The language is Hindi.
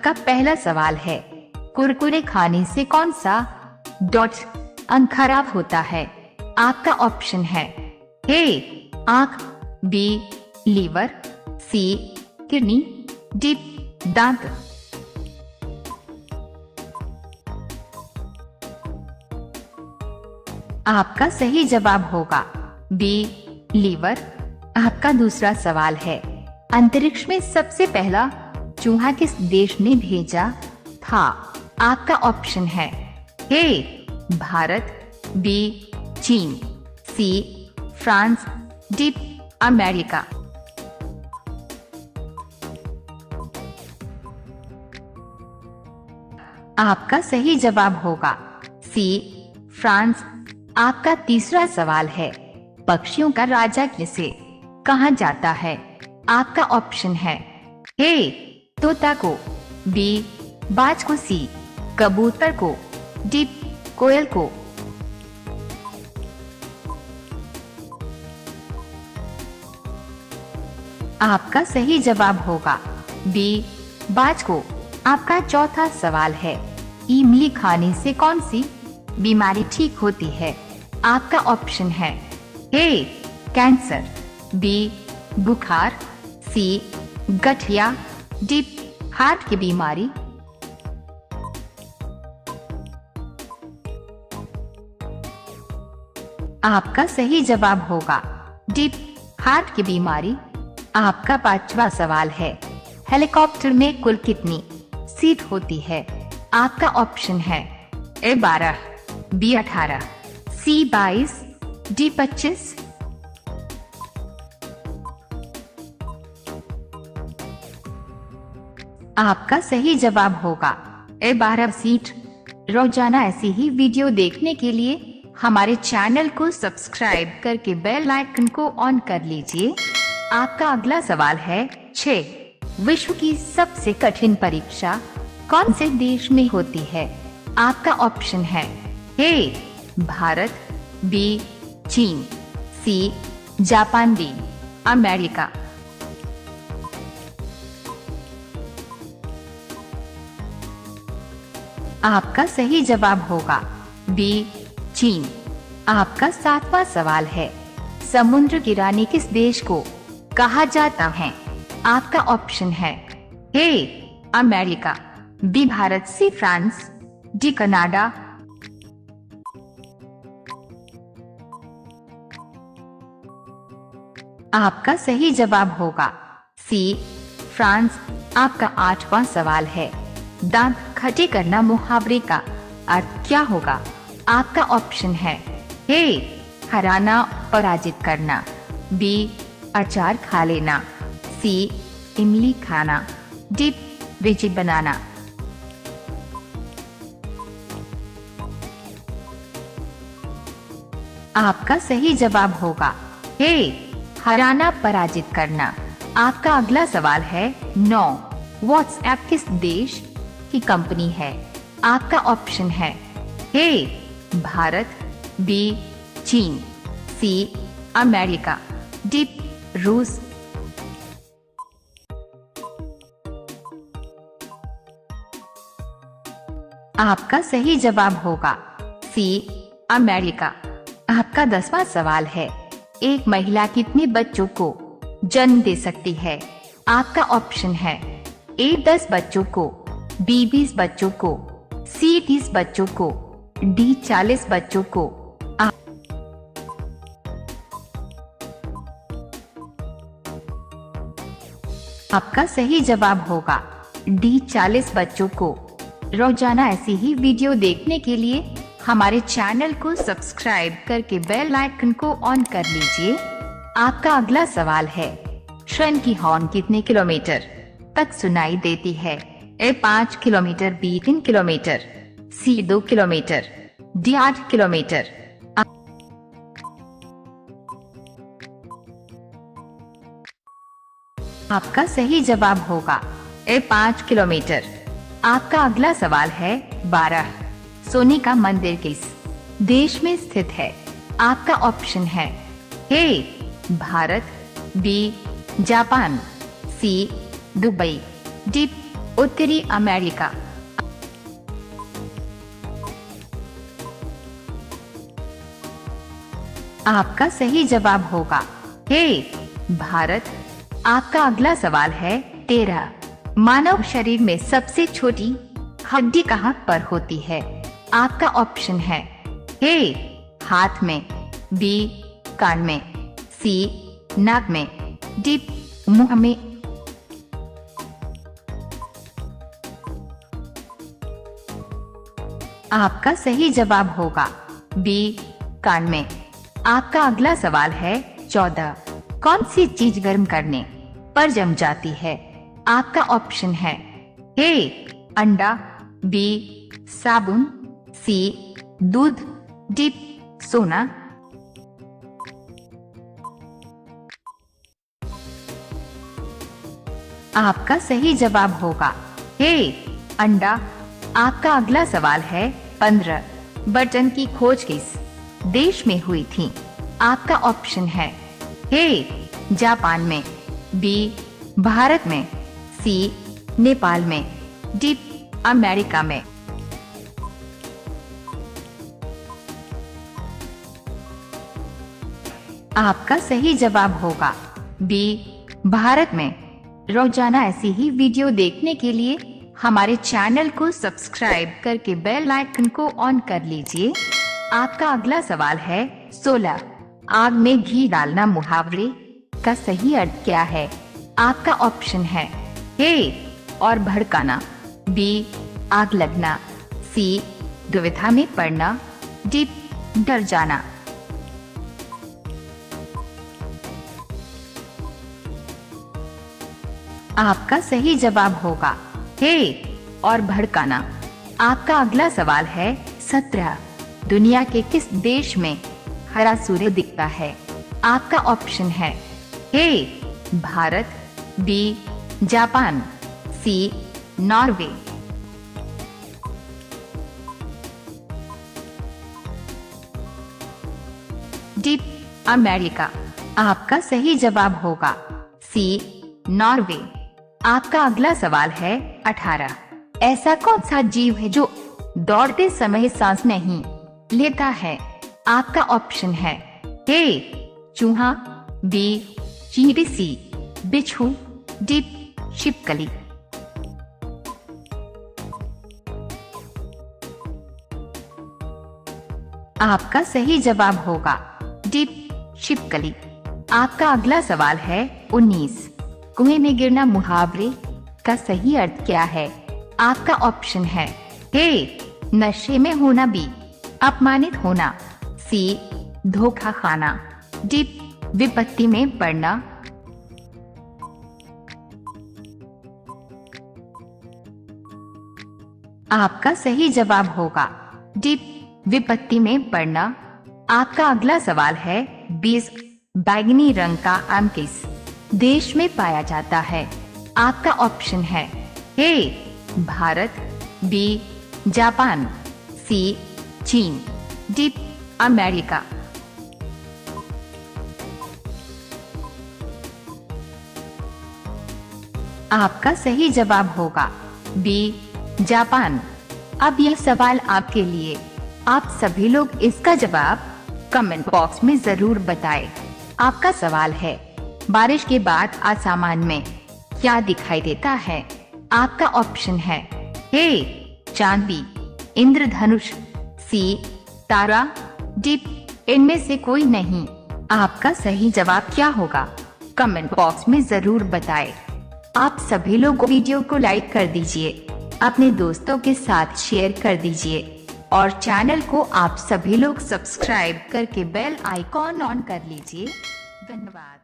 आपका पहला सवाल है, कुरकुरे खाने से कौन सा अंग खराब होता है? आपका ऑप्शन है ए आंख, B liver, C kidney, D दांत। आपका सही जवाब होगा बी लीवर। आपका दूसरा सवाल है, अंतरिक्ष में सबसे पहला चूहा किस देश ने भेजा था? आपका ऑप्शन है ए भारत, बी चीन, सी फ्रांस, डी अमेरिका। आपका सही जवाब होगा सी फ्रांस। आपका तीसरा सवाल है, पक्षियों का राजा किसे कहा जाता है? आपका ऑप्शन है ए तोता को, बी बाज को, सी कबूतर को, डी कोयल को। आपका सही जवाब होगा बी बाज को। आपका चौथा सवाल है, इमली खाने से कौन सी बीमारी ठीक होती है? आपका ऑप्शन है ए कैंसर, बी बुखार, सी गठिया, डी हार्ट की बीमारी। आपका सही जवाब होगा डी हार्ट की बीमारी। आपका पांचवा सवाल है, हेलीकॉप्टर में कुल कितनी सीट होती है? आपका ऑप्शन है ए 12, बी 18, सी 22, डी 25। आपका सही जवाब होगा ए 12 सीट। रोजाना ऐसी ही वीडियो देखने के लिए हमारे चैनल को सब्सक्राइब करके बेल आइकन को ऑन कर लीजिए। आपका अगला सवाल है 6, विश्व की सबसे कठिन परीक्षा कौन से देश में होती है? आपका ऑप्शन है ए भारत, बी चीन, सी जापान, डी अमेरिका। आपका सही जवाब होगा बी चीन। आपका सातवां सवाल है, समुद्र की रानी किस देश को कहा जाता है? आपका ऑप्शन है A America, B Bharat, C France, D Canada. आपका सही जवाब होगा सी फ्रांस। आपका आठवां सवाल है, दांत खट्टे करना मुहावरे का अर्थ क्या होगा? आपका ऑप्शन है ए हराना, पराजित करना, बी अचार खा लेना, सी इमली खाना, डी विजय बनाना। आपका सही जवाब होगा ए हराना, पराजित करना। आपका अगला सवाल है 9, व्हाट्सएप किस देश की कंपनी है? आपका ऑप्शन है ए भारत, बी चीन, सी अमेरिका, डी रूस। आपका सही जवाब होगा सी अमेरिका। आपका 10वां सवाल है, एक महिला कितने बच्चों को जन्म दे सकती है? आपका ऑप्शन है ए 10 बच्चों को, बी 20 बच्चों को, सी 30 बच्चों को, डी 40 बच्चों को। आपका सही जवाब होगा डी 40 बच्चों को। रोजाना ऐसी ही वीडियो देखने के लिए हमारे चैनल को सब्सक्राइब करके बेल आइकन को ऑन कर लीजिए। आपका अगला सवाल है, ट्रेन की हॉर्न कितने किलोमीटर तक सुनाई देती है? ए 5 किलोमीटर, बी 3 किलोमीटर, सी 2 किलोमीटर, डी 8 किलोमीटर। आपका सही जवाब होगा ए 5 किलोमीटर। आपका अगला सवाल है 12, सोने का मंदिर किस देश में स्थित है? आपका ऑप्शन है ए भारत, बी जापान, सी दुबई, डी उत्तरी अमेरिका। आपका सही जवाब होगा ए भारत। आपका अगला सवाल है 13। मानव शरीर में सबसे छोटी हड्डी कहाँ पर होती है? आपका ऑप्शन है ए हाथ में, बी कान में, सी नाक में, डी मुंह में। आपका सही जवाब होगा बी कान में। आपका अगला सवाल है 14। कौन सी चीज गर्म करने पर जम जाती है? आपका ऑप्शन है ए अंडा, बी साबुन, सी दूध, डी सोना। आपका सही जवाब होगा ए अंडा। आपका अगला सवाल है 15। बटन की खोज किस देश में हुई थी? आपका ऑप्शन है ए जापान में, बी भारत में, सी नेपाल में, डी अमेरिका में। आपका सही जवाब होगा बी भारत में। रोजाना ऐसी ही वीडियो देखने के लिए हमारे चैनल को सब्सक्राइब करके बेल आइकन को ऑन कर लीजिए। आपका अगला सवाल है 16। आग में घी डालना मुहावरे का सही अर्थ क्या है? आपका ऑप्शन है ए और भड़काना, बी आग लगना, सी दुविधा में पड़ना, डी डर जाना। आपका सही जवाब होगा ए और भड़काना। आपका अगला सवाल है 17। दुनिया के किस देश में हरा सूर्य दिखता है? आपका ऑप्शन है ए भारत, बी जापान, सी नॉर्वे। D America. आपका सही जवाब होगा सी नॉर्वे। आपका अगला सवाल है 18। ऐसा कौन सा जीव है जो दौड़ते समय सांस नहीं लेता है? आपका ऑप्शन है ए चूहा, बी चींटी, सी बिच्छू, डी छिपकली। आपका सही जवाब होगा डी छिपकली। आपका अगला सवाल है 19। कुएं में गिरना मुहावरे का सही अर्थ क्या है? आपका ऑप्शन है ए नशे में होना, बी अपमानित होना, सी धोखा खाना, डी विपत्ति में पड़ना। आपका सही जवाब होगा डी विपत्ति में पड़ना। आपका अगला सवाल है 20। बैंगनी रंग का आम किस देश में पाया जाता है? आपका ऑप्शन है ए भारत, बी जापान, सी चीन, डी अमेरिका। आपका सही जवाब होगा बी जापान। अब यह सवाल आपके लिए। आप सभी लोग इसका जवाब कमेंट बॉक्स में जरूर बताएं। आपका सवाल है बारिश के बाद आसमान में क्या दिखाई देता है? आपका ऑप्शन है ए चांद, बी इंद्रधनुष, सी तारा, डी इनमें से कोई नहीं। आपका सही जवाब क्या होगा? कमेंट बॉक्स में जरूर बताएं। आप सभी लोग वीडियो को लाइक कर दीजिए, अपने दोस्तों के साथ शेयर कर दीजिए और चैनल को आप सभी लोग सब्सक्राइब करके बेल आइकॉन ऑन कर लीजिए। धन्यवाद।